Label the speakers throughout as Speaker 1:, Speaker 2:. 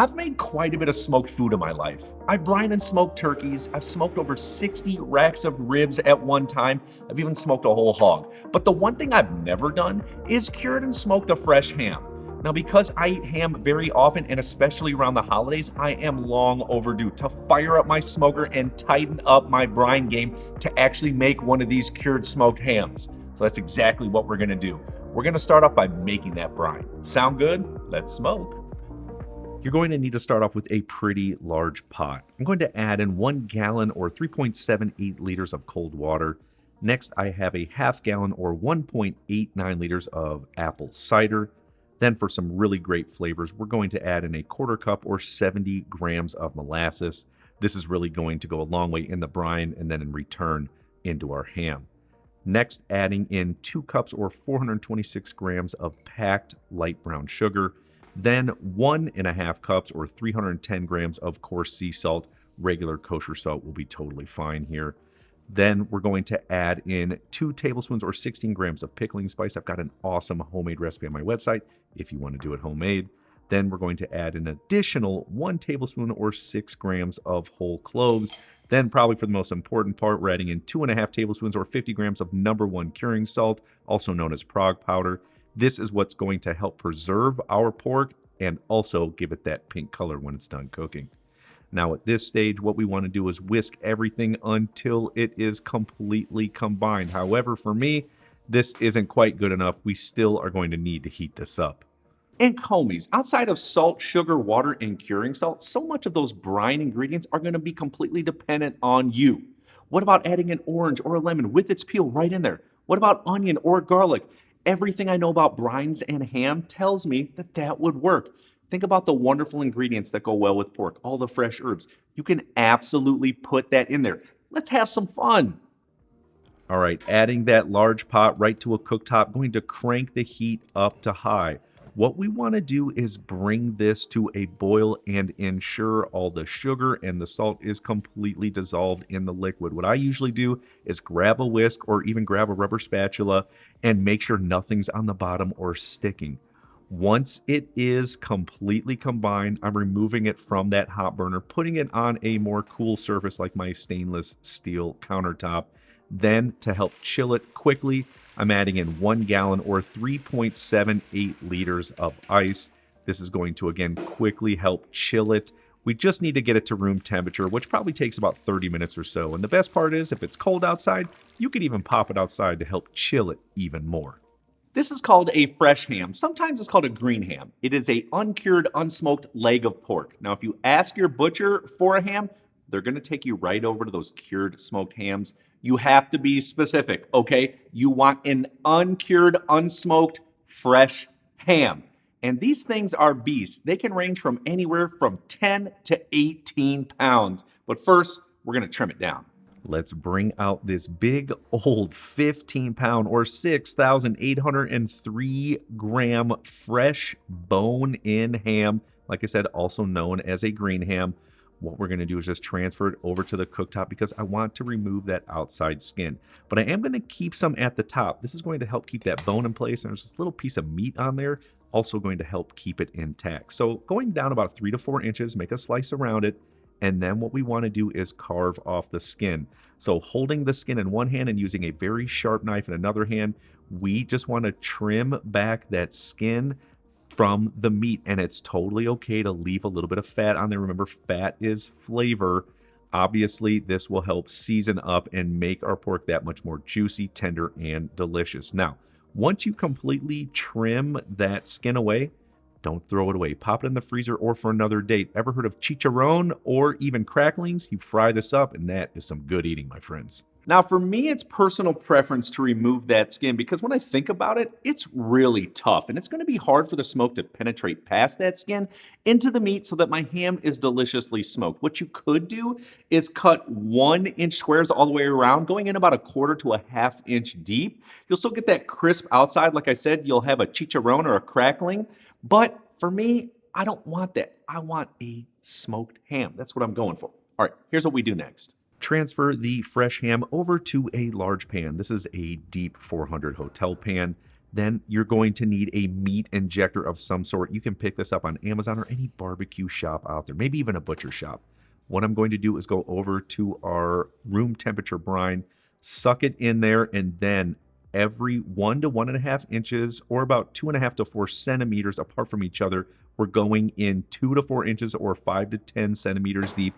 Speaker 1: I've made quite a bit of smoked food in my life. I brine and smoked turkeys. I've smoked over 60 racks of ribs at one time. I've even smoked a whole hog. But the one thing I've never done is cured and smoked a fresh ham. Now, because I eat ham very often, and especially around the holidays, I am long overdue to fire up my smoker and tighten up my brine game to actually make one of these cured smoked hams. So that's exactly what we're gonna do. We're gonna start off by making that brine. Sound good? Let's smoke. You're going to need to start off with a pretty large pot. I'm going to add in 1 gallon or 3.78 liters of cold water. Next, I have a half gallon or 1.89 liters of apple cider. Then for some really great flavors, we're going to add in a quarter cup or 70 grams of molasses. This is really going to go a long way in the brine and then in return into our ham. Next, adding in 2 cups or 426 grams of packed light brown sugar. Then 1.5 cups or 310 grams of coarse sea salt. Regular kosher salt will be totally fine here. Then we're going to add in 2 tablespoons or 16 grams of pickling spice. I've got an awesome homemade recipe on my website if you want to do it homemade. Then we're going to add an additional 1 tablespoon or 6 grams of whole cloves. Then probably for the most important part, we're adding in 2.5 tablespoons or 50 grams of #1 curing salt, also known as Prague powder. This is what's going to help preserve our pork and also give it that pink color when it's done cooking. Now at this stage, what we want to do is whisk everything until it is completely combined. However, for me, this isn't quite good enough. We still are going to need to heat this up. And homies, outside of salt, sugar, water, and curing salt, so much of those brine ingredients are going to be completely dependent on you. What about adding an orange or a lemon with its peel right in there? What about onion or garlic? Everything I know about brines and ham tells me that that would work. Think about the wonderful ingredients that go well with pork, all the fresh herbs. You can absolutely put that in there. Let's have some fun. All right, adding that large pot right to a cooktop, going to crank the heat up to high. What we want to do is bring this to a boil and ensure all the sugar and the salt is completely dissolved in the liquid. What I usually do is grab a whisk or even grab a rubber spatula and make sure nothing's on the bottom or sticking. Once it is completely combined, I'm removing it from that hot burner, putting it on a more cool surface like my stainless steel countertop. Then to help chill it quickly, I'm adding in 1 gallon or 3.78 liters of ice. This is going to, again, quickly help chill it. We just need to get it to room temperature, which probably takes about 30 minutes or so. And the best part is, if it's cold outside, you could even pop it outside to help chill it even more. This is called a fresh ham. Sometimes it's called a green ham. It is a uncured, unsmoked leg of pork. Now, if you ask your butcher for a ham, they're going to take you right over to those cured smoked hams. You have to be specific, okay? You want an uncured, unsmoked, fresh ham. And these things are beasts. They can range from anywhere from 10 to 18 pounds. But first, we're going to trim it down. Let's bring out this big old 15-pound or 6,803 gram fresh bone-in ham. Like I said, also known as a green ham. What we're going to do is just transfer it over to the cooktop because I want to remove that outside skin. But I am going to keep some at the top. This is going to help keep that bone in place. And there's this little piece of meat on there, also going to help keep it intact. So going down about 3 to 4 inches, make a slice around it. And then what we want to do is carve off the skin. So holding the skin in one hand and using a very sharp knife in another hand, we just want to trim back that skin from the meat, and it's totally okay to leave a little bit of fat on there. Remember, fat is flavor. Obviously, this will help season up and make our pork that much more juicy, tender, and delicious. Now, once you completely trim that skin away, don't throw it away. Pop it in the freezer or for another date. Ever heard of chicharron or even cracklings? You fry this up, and that is some good eating, my friends. Now, for me, it's personal preference to remove that skin because when I think about it, it's really tough and it's going to be hard for the smoke to penetrate past that skin into the meat so that my ham is deliciously smoked. What you could do is cut 1-inch squares all the way around, going in about 1/4 to 1/2 inch deep. You'll still get that crisp outside. Like I said, you'll have a chicharron or a crackling. But for me, I don't want that. I want a smoked ham. That's what I'm going for. All right, here's what we do next. Transfer the fresh ham over to a large pan. This is a deep 400 hotel pan. Then you're going to need a meat injector of some sort. You can pick this up on Amazon or any barbecue shop out there, maybe even a butcher shop. What I'm going to do is go over to our room temperature brine, suck it in there, and then every 1 to 1.5 inches or about 2.5 to 4 centimeters apart from each other, we're going in 2 to 4 inches or 5 to 10 centimeters deep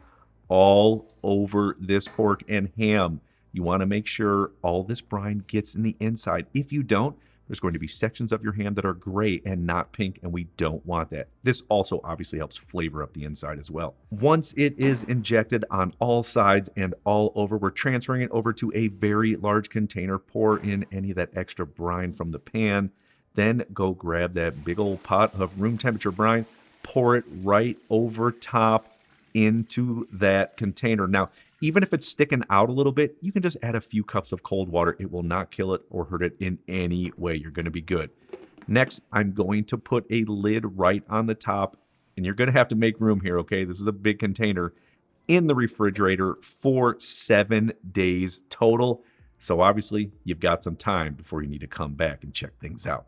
Speaker 1: all over this pork and ham. You want to make sure all this brine gets in the inside. If you don't, there's going to be sections of your ham that are gray and not pink, and we don't want that. This also obviously helps flavor up the inside as well. Once it is injected on all sides and all over, we're transferring it over to a very large container. Pour in any of that extra brine from the pan. Then go grab that big old pot of room temperature brine, pour it right over top into that container. Now, even if it's sticking out a little bit, you can just add a few cups of cold water. It will not kill it or hurt it in any way. You're going to be good. Next, I'm going to put a lid right on the top, and you're going to have to make room here, okay? This is a big container, in the refrigerator for 7 days total. So obviously, you've got some time before you need to come back and check things out.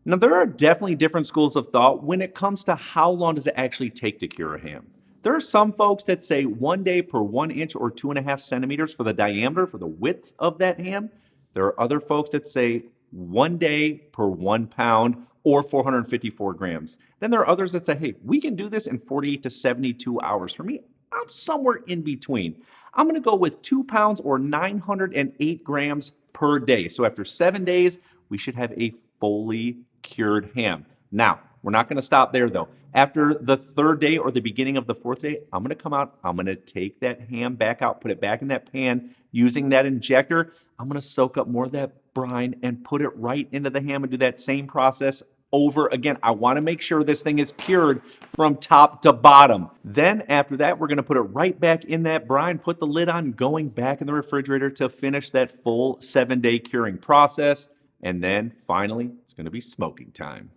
Speaker 1: Now, there are definitely different schools of thought when it comes to how long does it actually take to cure a ham. There are some folks that say 1 day per 1 inch or 2.5 centimeters for the diameter, for the width of that ham. There are other folks that say 1 day per 1 pound or 454 grams. Then there are others that say, hey, we can do this in 48 to 72 hours. For me, I'm somewhere in between. I'm going to go with 2 pounds or 908 grams per day. So after 7 days, we should have a fully cured ham. Now, we're not going to stop there though. After the 3rd day or the beginning of the 4th day, I'm going to come out, I'm going to take that ham back out, put it back in that pan using that injector. I'm going to soak up more of that brine and put it right into the ham and do that same process over again. I want to make sure this thing is cured from top to bottom. Then after that, we're going to put it right back in that brine, put the lid on, going back in the refrigerator to finish that full 7-day curing process. And then finally, it's going to be smoking time.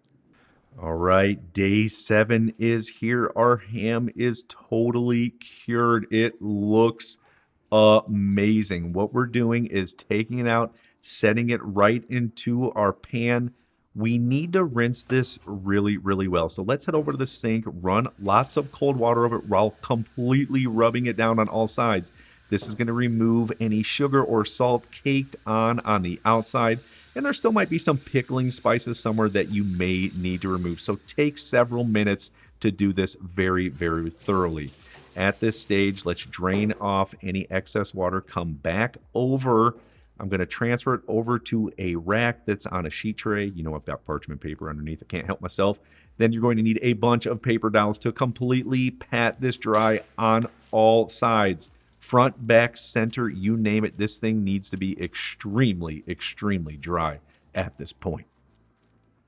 Speaker 1: All right, day 7 is here. Our ham is totally cured. It looks amazing. What we're doing is taking it out, setting it right into our pan. We need to rinse this really, really well. So let's head over to the sink, run lots of cold water over it while completely rubbing it down on all sides. This is going to remove any sugar or salt caked on the outside. And there still might be some pickling spices somewhere that you may need to remove. So take several minutes to do this very, very thoroughly. At this stage, let's drain off any excess water, come back over. I'm going to transfer it over to a rack that's on a sheet tray. You know, I've got parchment paper underneath. I can't help myself. Then you're going to need a bunch of paper towels to completely pat this dry on all sides. Front, back, center, you name it. This thing needs to be extremely, extremely dry at this point.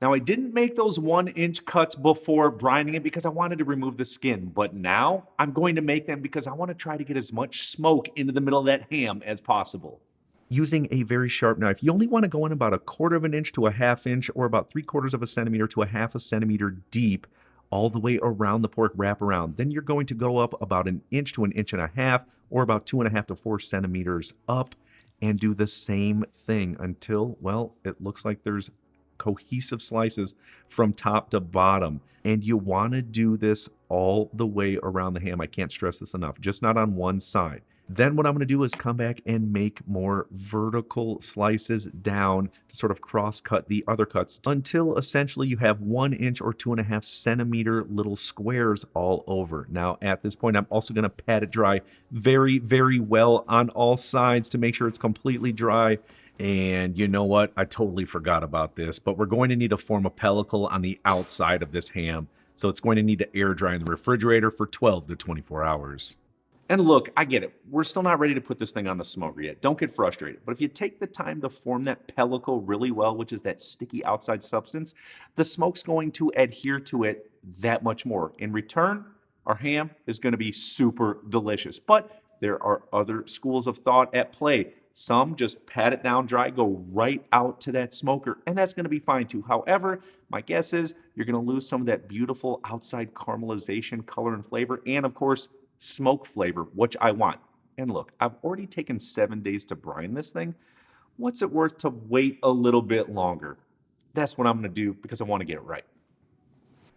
Speaker 1: Now, I didn't make those 1-inch cuts before brining it because I wanted to remove the skin, but now I'm going to make them because I want to try to get as much smoke into the middle of that ham as possible. Using a very sharp knife, you only want to go in about 1/4 of an inch to 1/2 inch or about 3/4 of a centimeter to 1/2 centimeter deep all the way around the pork wrap around. Then you're going to go up about 1 inch to 1.5 inches or about 2.5 to 4 centimeters up and do the same thing until, well, it looks like there's cohesive slices from top to bottom. And you want to do this all the way around the ham. I can't stress this enough, just not on one side. Then what I'm going to do is come back and make more vertical slices down to sort of cross-cut the other cuts until essentially you have 1 inch or 2.5 centimeter little squares all over. Now, at this point, I'm also going to pat it dry very, very well on all sides to make sure it's completely dry. And you know what? I totally forgot about this, but we're going to need to form a pellicle on the outside of this ham. So it's going to need to air dry in the refrigerator for 12 to 24 hours. And look, I get it. We're still not ready to put this thing on the smoker yet. Don't get frustrated. But if you take the time to form that pellicle really well, which is that sticky outside substance, the smoke's going to adhere to it that much more. In return, our ham is going to be super delicious. But there are other schools of thought at play. Some just pat it down dry, go right out to that smoker, and that's going to be fine too. However, my guess is you're going to lose some of that beautiful outside caramelization, color, and flavor, and of course, smoke flavor, which I want. And look, I've already taken 7 days to brine this thing. What's it worth to wait a little bit longer? That's what I'm gonna do because I wanna get it right.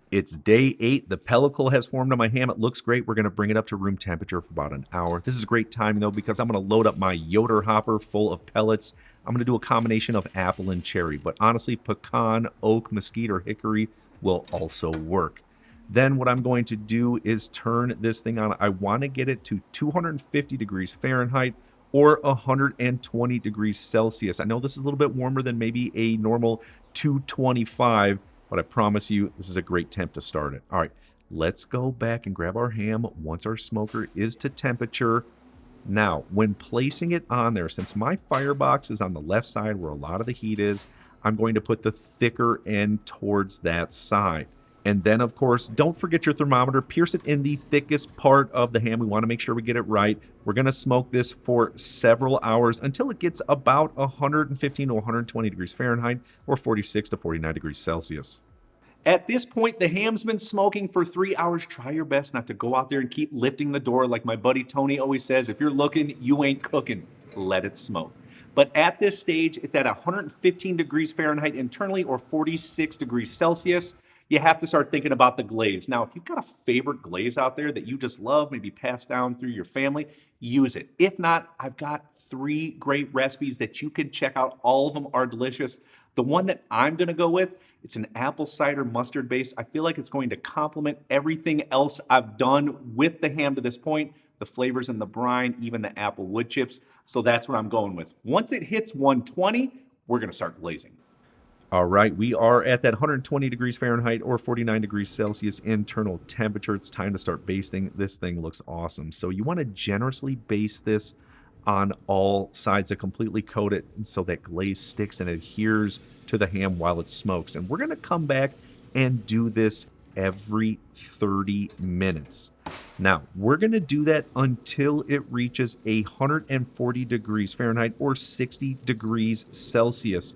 Speaker 1: It's day 8. The pellicle has formed on my ham. It looks great. We're going to bring it up to room temperature for about an hour. This is great timing, though, because I'm going to load up my Yoder hopper full of pellets. I'm going to do a combination of apple and cherry, but honestly, pecan, oak, mesquite, or hickory will also work. Then what I'm going to do is turn this thing on. I want to get it to 250 degrees Fahrenheit or 120 degrees Celsius. I know this is a little bit warmer than maybe a normal 225, but I promise you, this is a great temp to start it. All right, let's go back and grab our ham once our smoker is to temperature. Now, when placing it on there, since my firebox is on the left side where a lot of the heat is, I'm going to put the thicker end towards that side. And then, of course, don't forget your thermometer. Pierce it in the thickest part of the ham. We want to make sure we get it right. We're going to smoke this for several hours until it gets about 115 to 120 degrees Fahrenheit or 46 to 49 degrees Celsius. At this point, the ham's been smoking for 3 hours. Try your best not to go out there and keep lifting the door. Like my buddy Tony always says, if you're looking, you ain't cooking. Let it smoke. But at this stage, it's at 115 degrees Fahrenheit internally or 46 degrees Celsius. You have to start thinking about the glaze. Now, if you've got a favorite glaze out there that you just love, maybe passed down through your family, use it. If not, I've got 3 great recipes that you can check out. All of them are delicious. The one that I'm gonna go with, it's an apple cider mustard base. I feel like it's going to complement everything else I've done with the ham to this point, the flavors in the brine, even the apple wood chips. So that's what I'm going with. Once it hits 120, we're gonna start glazing. All right, we are at that 120 degrees Fahrenheit or 49 degrees Celsius internal temperature. It's time to start basting. This thing looks awesome. So you want to generously baste this on all sides to completely coat it so that glaze sticks and adheres to the ham while it smokes. And we're going to come back and do this every 30 minutes. Now, we're going to do that until it reaches 140 degrees Fahrenheit or 60 degrees Celsius.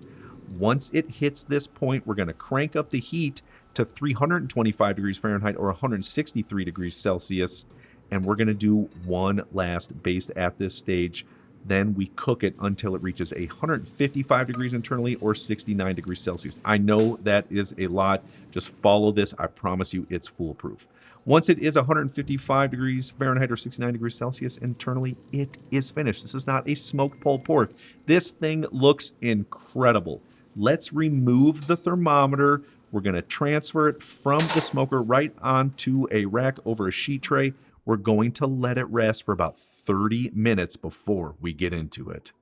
Speaker 1: Once it hits this point, we're going to crank up the heat to 325 degrees Fahrenheit or 163 degrees Celsius. And we're going to do one last baste at this stage. Then we cook it until it reaches 155 degrees internally or 69 degrees Celsius. I know that is a lot. Just follow this. I promise you it's foolproof. Once it is 155 degrees Fahrenheit or 69 degrees Celsius internally, it is finished. This is not a smoked pulled pork. This thing looks incredible. Let's remove the thermometer. We're going to transfer it from the smoker right onto a rack over a sheet tray. We're going to let it rest for about 30 minutes before we get into it.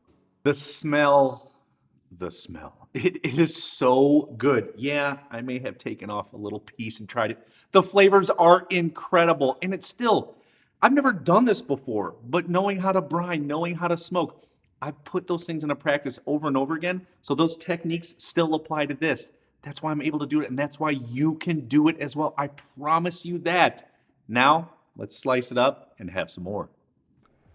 Speaker 1: The smell. It is so good. Yeah, I may have taken off a little piece and tried it. The flavors are incredible. And it's still, I've never done this before, but knowing how to brine, knowing how to smoke, I've put those things into practice over and over again. So those techniques still apply to this. That's why I'm able to do it. And that's why you can do it as well. I promise you that. Now, let's slice it up and have some more.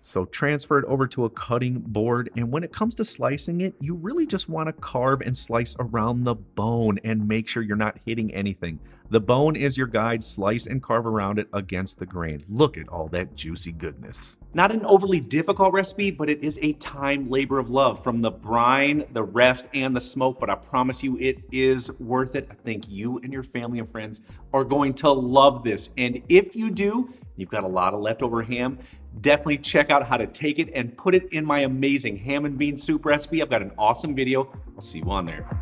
Speaker 1: So transfer it over to a cutting board. And when it comes to slicing it, you really just want to carve and slice around the bone and make sure you're not hitting anything. The bone is your guide. Slice and carve around it against the grain. Look at all that juicy goodness. Not an overly difficult recipe, but it is a time labor of love from the brine, the rest, and the smoke. But I promise you it is worth it. I think you and your family and friends are going to love this. And if you do, you've got a lot of leftover ham, definitely check out how to take it and put it in my amazing ham and bean soup recipe. I've got an awesome video. I'll see you on there.